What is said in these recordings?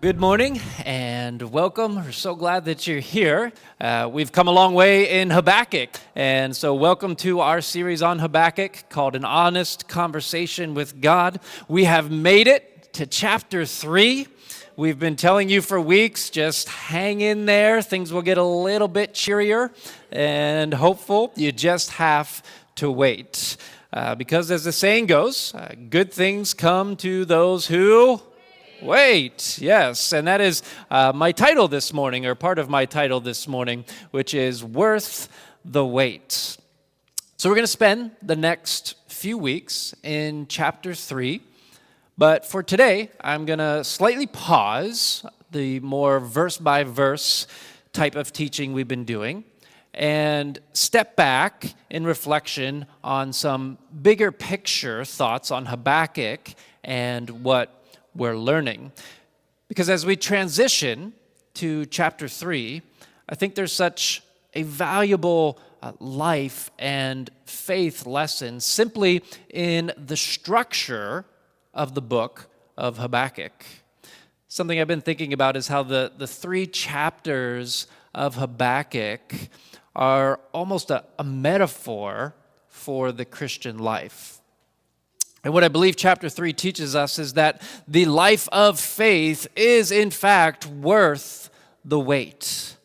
Good morning and welcome. We're so glad that you're here. We've come a long way in Habakkuk, and so welcome to our series on Habakkuk called An Honest Conversation with God. We have made it to chapter 3. We've been telling you for weeks, just hang in there. Things will get a little bit cheerier and hopeful. You just have to wait. Because as the saying goes, good things come to those who wait. Yes, and that is my title this morning, or part of my title this morning, which is Worth the Wait. So we're going to spend the next few weeks in chapter 3, but for today, I'm going to slightly pause the more verse-by-verse type of teaching we've been doing and step back in reflection on some bigger picture thoughts on Habakkuk and what we're learning. Because as we transition to chapter 3, I think there's such a valuable life and faith lesson simply in the structure of the book of Habakkuk. Something I've been thinking about is how the 3 chapters of Habakkuk are almost a metaphor for the Christian life. And what I believe chapter 3 teaches us is that the life of faith is, in fact, worth the wait.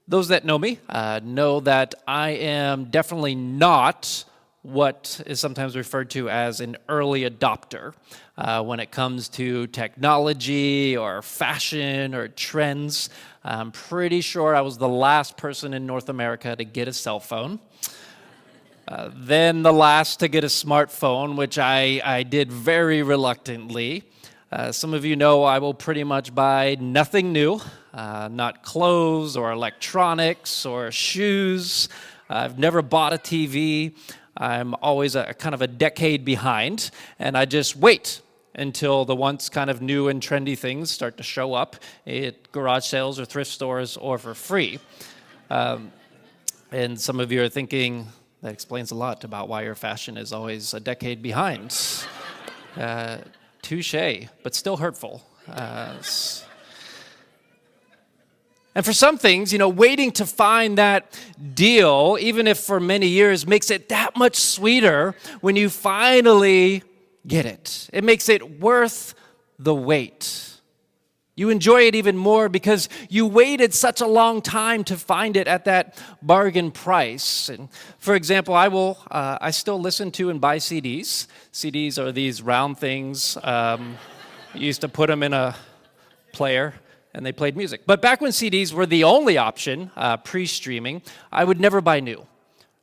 Those that know me know that I am definitely not what is sometimes referred to as an early adopter when it comes to technology or fashion or trends. I'm pretty sure I was the last person in North America to get a cell phone. Then the last to get a smartphone, which I did very reluctantly. Some of you know I will pretty much buy nothing new, not clothes or electronics or shoes. I've never bought a TV. I'm always a kind of a decade behind, and I just wait until the once kind of new and trendy things start to show up at garage sales or thrift stores or for free. And some of you are thinking, that explains a lot about why your fashion is always a decade behind. Touché, but still hurtful. And for some things, waiting to find that deal, even if for many years, makes it that much sweeter when you finally get it. It makes it worth the wait. You enjoy it even more because you waited such a long time to find it at that bargain price. And for example, I still listen to and buy CDs. CDs are these round things. You used to put them in a player and they played music. But back when CDs were the only option, pre-streaming, I would never buy new.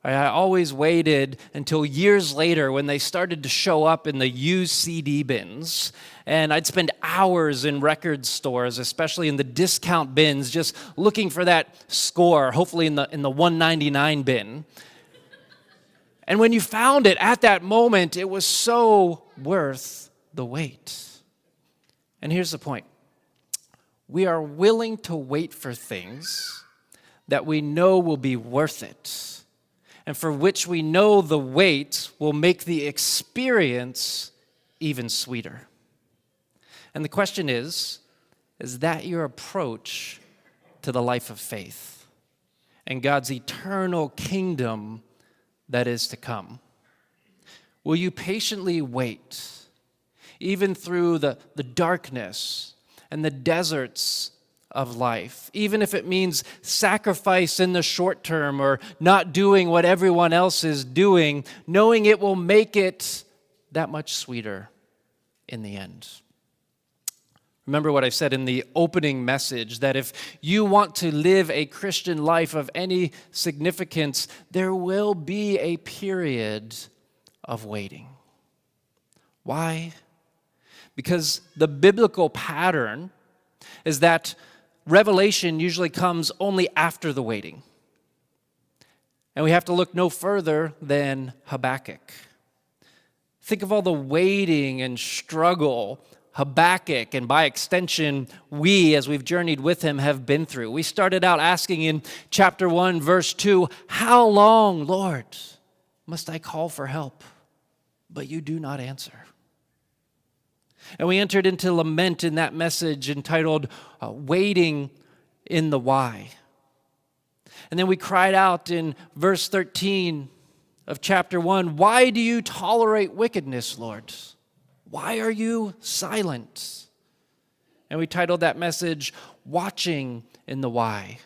I always waited until years later when they started to show up in the used CD bins. And I'd spend hours in record stores, especially in the discount bins, just looking for that score, hopefully in the $1.99 bin. And when you found it at that moment, it was so worth the wait. And here's the point. We are willing to wait for things that we know will be worth it, and for which we know the wait will make the experience even sweeter. And the question is that your approach to the life of faith and God's eternal kingdom that is to come? Will you patiently wait, even through the darkness and the deserts of life, even if it means sacrifice in the short term or not doing what everyone else is doing, knowing it will make it that much sweeter in the end? Remember what I said in the opening message, that if you want to live a Christian life of any significance, there will be a period of waiting. Why? Because the biblical pattern is that revelation usually comes only after the waiting. And we have to look no further than Habakkuk. Think of all the waiting and struggle Habakkuk, and by extension, we, as we've journeyed with him, have been through. We started out asking in chapter 1, verse 2, "How long, Lord, must I call for help, but you do not answer?" And we entered into lament in that message entitled Waiting in the Why. And then we cried out in verse 13 of chapter 1, why do you tolerate wickedness, Lord? Why are you silent? And we titled that message, Watching in the Why.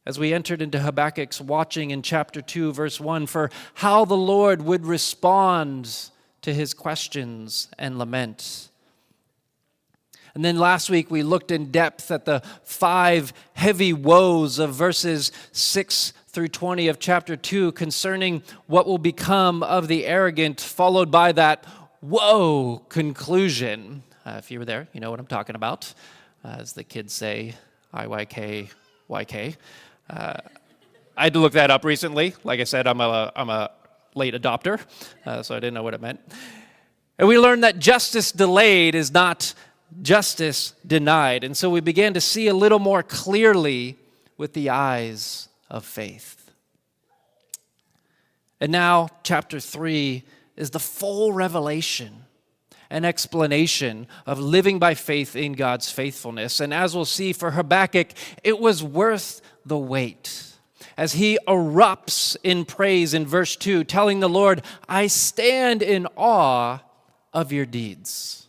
As we entered into Habakkuk's watching in chapter 2, verse 1, for how the Lord would respond to his questions and lament. And then last week we looked in depth at the 5 heavy woes of verses 6 through 20 of chapter 2 concerning what will become of the arrogant, followed by that whoa conclusion. If you were there, you know what I'm talking about. As the kids say, IYK, YK. I had to look that up recently. Like I said, I'm a late adopter, so I didn't know what it meant. And we learned that justice delayed is not justice denied. And so we began to see a little more clearly with the eyes of faith. And now, chapter 3 is the full revelation and explanation of living by faith in God's faithfulness. And as we'll see for Habakkuk, it was worth the wait. As he erupts in praise in verse 2, telling the Lord, I stand in awe of your deeds.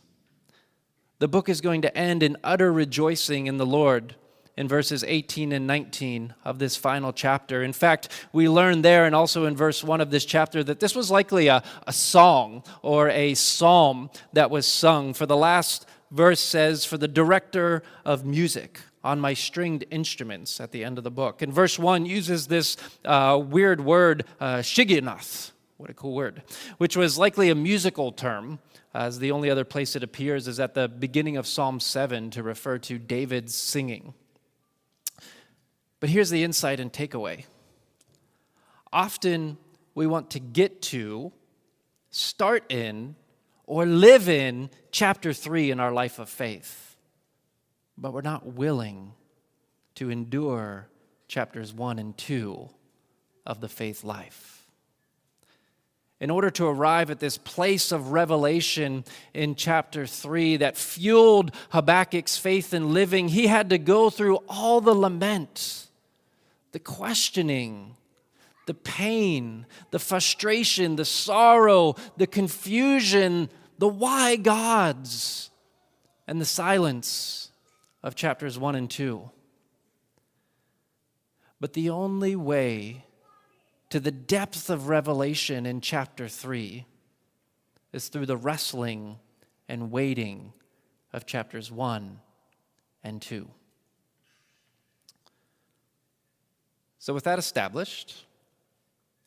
The book is going to end in utter rejoicing in the Lord in verses 18 and 19 of this final chapter. In fact, we learn there and also in verse 1 of this chapter that this was likely a song or a psalm that was sung. For the last verse says, for the director of music on my stringed instruments at the end of the book. And verse 1 uses this weird word, shigionoth. What a cool word. Which was likely a musical term, as the only other place it appears is at the beginning of Psalm 7 to refer to David's singing. But here's the insight and takeaway. Often we want to get to, start in, or live in chapter 3 in our life of faith. But we're not willing to endure chapters 1 and 2 of the faith life. In order to arrive at this place of revelation in chapter 3 that fueled Habakkuk's faith in living, he had to go through all the lament, the questioning, the pain, the frustration, the sorrow, the confusion, the why gods, and the silence of chapters 1 and 2. But the only way to the depth of revelation in chapter 3 is through the wrestling and waiting of chapters 1 and 2. So with that established,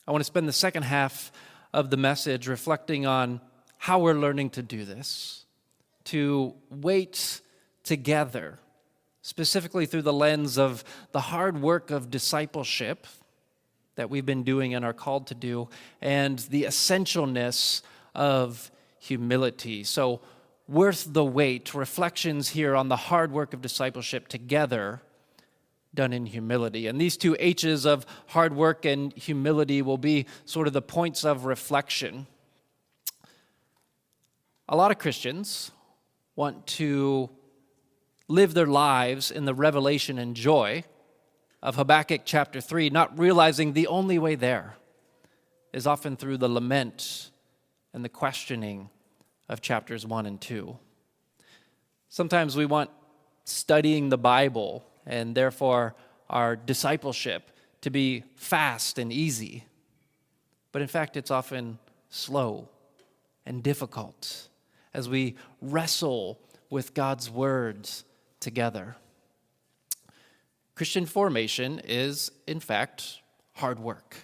I want to spend the second half of the message reflecting on how we're learning to do this, to wait together, specifically through the lens of the hard work of discipleship that we've been doing and are called to do, and the essentialness of humility. So, worth the wait, reflections here on the hard work of discipleship together, done in humility. And these two H's of hard work and humility will be sort of the points of reflection. A lot of Christians want to live their lives in the revelation and joy of Habakkuk chapter 3, not realizing the only way there is often through the lament and the questioning of chapters 1 and 2. Sometimes we want studying the Bible and therefore our discipleship to be fast and easy. But in fact, it's often slow and difficult as we wrestle with God's words together. Christian formation is, in fact, hard work.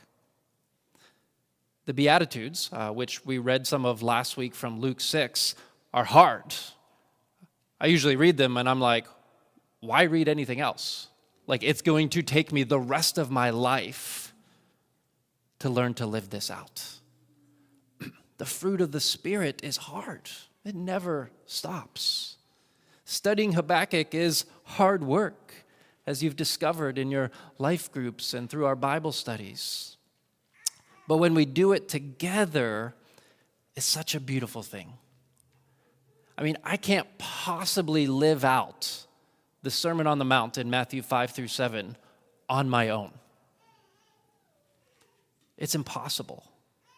The Beatitudes, which we read some of last week from Luke 6, are hard. I usually read them and I'm like, why read anything else? Like, it's going to take me the rest of my life to learn to live this out. The fruit of the Spirit is hard. It never stops. Studying Habakkuk is hard work, as you've discovered in your life groups and through our Bible studies. But when we do it together, it's such a beautiful thing. I mean, I can't possibly live out the Sermon on the Mount in Matthew 5 through 7 on my own. It's impossible.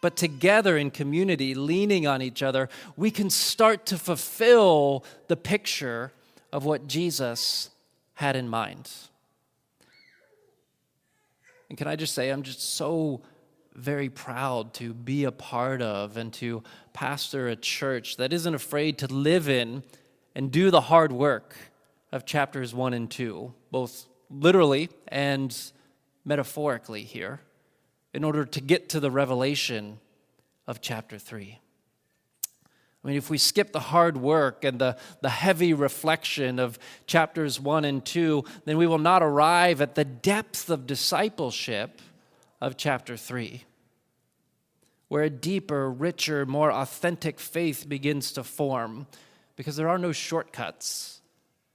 But together in community, leaning on each other, we can start to fulfill the picture of what Jesus had in mind. And can I just say, I'm just so very proud to be a part of and to pastor a church that isn't afraid to live in and do the hard work of chapters 1 and 2, both literally and metaphorically here, in order to get to the revelation of chapter 3. I mean, if we skip the hard work and the heavy reflection of chapters 1 and 2, then we will not arrive at the depth of discipleship of chapter 3, where a deeper, richer, more authentic faith begins to form, because there are no shortcuts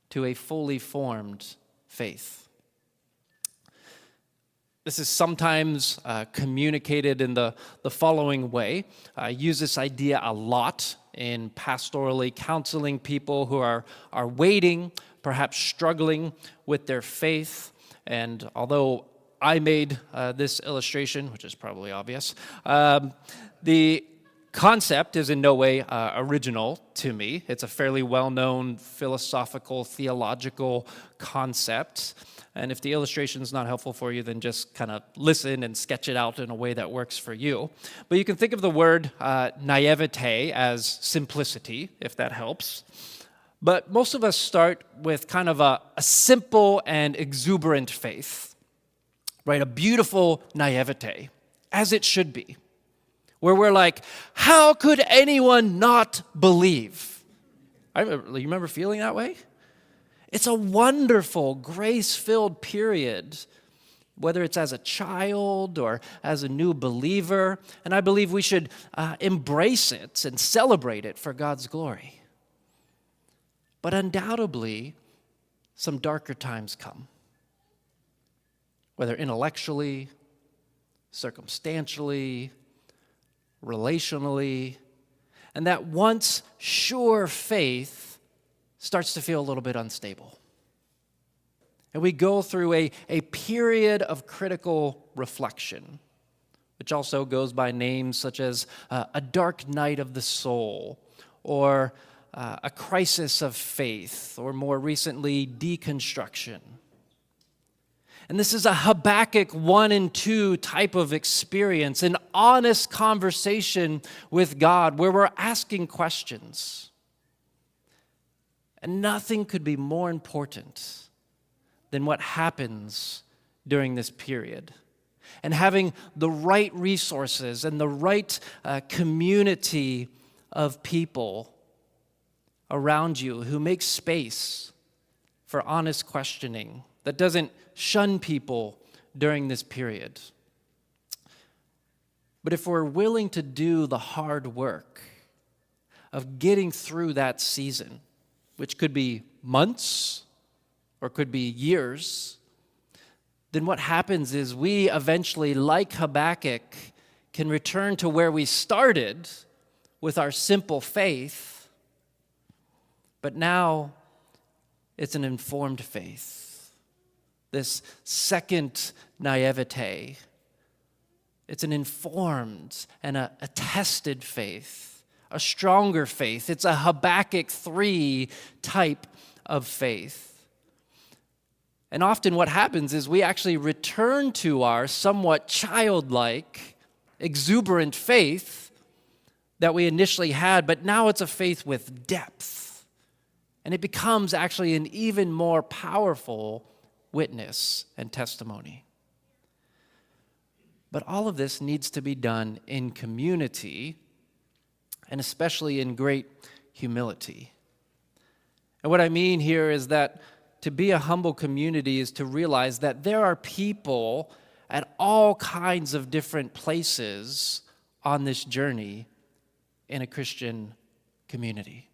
to a fully formed faith. This is sometimes communicated in the following way. I use this idea a lot in pastorally counseling people who are waiting, perhaps struggling with their faith. And although I made this illustration, which is probably obvious, the concept is in no way original to me. It's a fairly well-known philosophical, theological concept. And if the illustration is not helpful for you, then just kind of listen and sketch it out in a way that works for you. But you can think of the word naivete as simplicity, if that helps. But most of us start with kind of a simple and exuberant faith, right? A beautiful naivete, as it should be, where we're like, how could anyone not believe? You remember feeling that way? It's a wonderful, grace-filled period, whether it's as a child or as a new believer, and I believe we should embrace it and celebrate it for God's glory. But undoubtedly, some darker times come, whether intellectually, circumstantially, relationally, and that once sure faith starts to feel a little bit unstable. And we go through a period of critical reflection, which also goes by names such as a dark night of the soul, or a crisis of faith, or more recently, deconstruction. And this is a Habakkuk 1 and 2 type of experience, an honest conversation with God where we're asking questions. And nothing could be more important than what happens during this period. And having the right resources and the right community of people around you who make space for honest questioning, that doesn't shun people during this period. But if we're willing to do the hard work of getting through that season, which could be months or could be years, then what happens is we eventually, like Habakkuk, can return to where we started with our simple faith, but now it's an informed faith. This second naivete, it's an informed and a tested faith. A stronger faith. It's a Habakkuk 3 type of faith. And often what happens is we actually return to our somewhat childlike, exuberant faith that we initially had, but now it's a faith with depth. And it becomes actually an even more powerful witness and testimony. But all of this needs to be done in community, and especially in great humility. And what I mean here is that to be a humble community is to realize that there are people at all kinds of different places on this journey in a Christian community.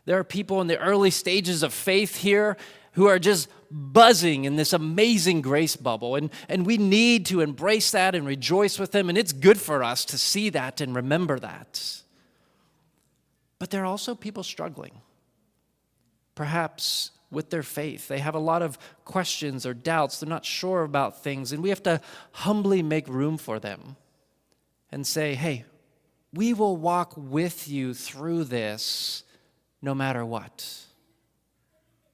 There are people in the early stages of faith here who are just buzzing in this amazing grace bubble. And we need to embrace that and rejoice with them. And it's good for us to see that and remember that. But there are also people struggling, perhaps with their faith. They have a lot of questions or doubts. They're not sure about things, and we have to humbly make room for them and say, hey, we will walk with you through this no matter what.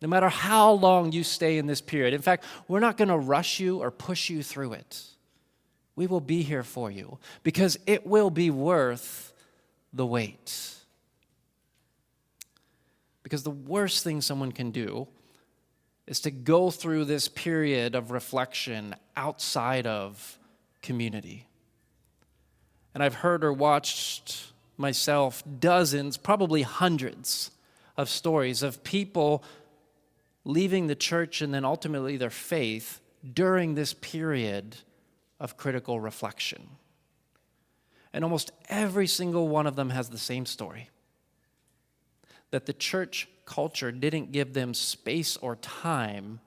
No matter how long you stay in this period. In fact, we're not going to rush you or push you through it. We will be here for you because it will be worth the wait. Because the worst thing someone can do is to go through this period of reflection outside of community. And I've heard or watched myself dozens, probably hundreds of stories of people leaving the church and then ultimately their faith during this period of critical reflection. And almost every single one of them has the same story. That the church culture didn't give them space or time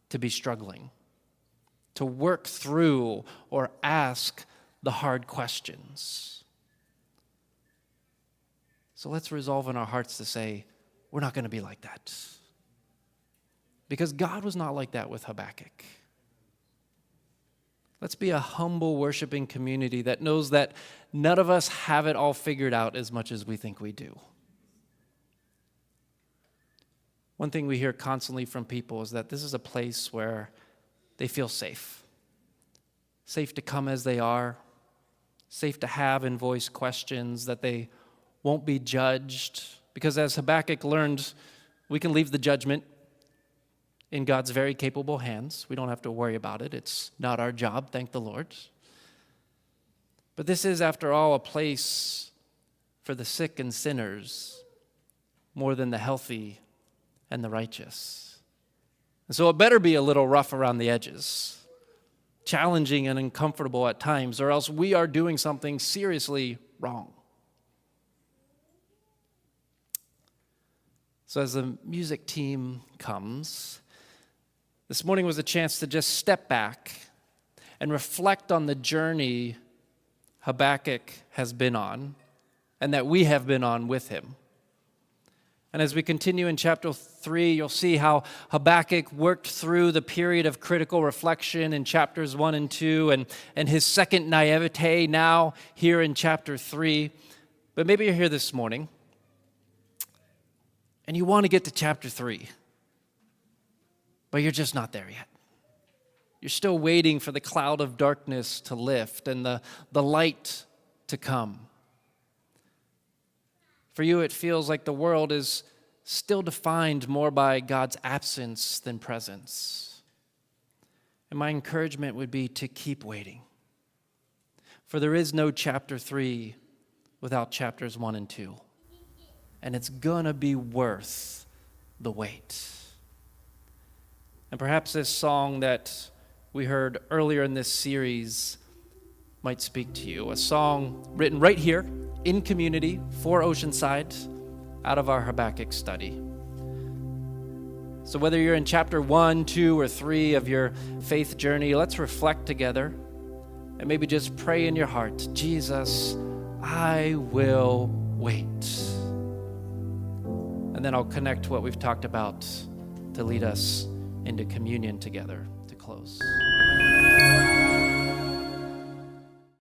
to be struggling, to work through or ask the hard questions. So let's resolve in our hearts to say, we're not going to be like that. Because God was not like that with Habakkuk. Let's be a humble, worshiping community that knows that none of us have it all figured out as much as we think we do. One thing we hear constantly from people is that this is a place where they feel safe. Safe to come as they are. Safe to have and voice questions, that they won't be judged. Because as Habakkuk learned, we can leave the judgment in God's very capable hands. We don't have to worry about it. It's not our job, thank the Lord. But this is, after all, a place for the sick and sinners more than the healthy and the righteous. And so it better be a little rough around the edges, challenging and uncomfortable at times, or else we are doing something seriously wrong. So as the music team comes, this morning was a chance to just step back and reflect on the journey Habakkuk has been on and that we have been on with him. And as we continue in chapter 3, you'll see how Habakkuk worked through the period of critical reflection in chapters 1 and 2 and his second naivete now here in chapter 3. But maybe you're here this morning and you want to get to chapter 3, but you're just not there yet. You're still waiting for the cloud of darkness to lift and the light to come. For you, it feels like the world is still defined more by God's absence than presence. And my encouragement would be to keep waiting. For there is no chapter 3 without chapters 1 and 2. And it's gonna be worth the wait. And perhaps this song that we heard earlier in this series might speak to you. A song written right here in community for Oceanside out of our Habakkuk study. So whether you're in chapter 1, 2, or 3 of your faith journey, let's reflect together and maybe just pray in your heart, Jesus, I will wait. And then I'll connect what we've talked about to lead us into communion together to close.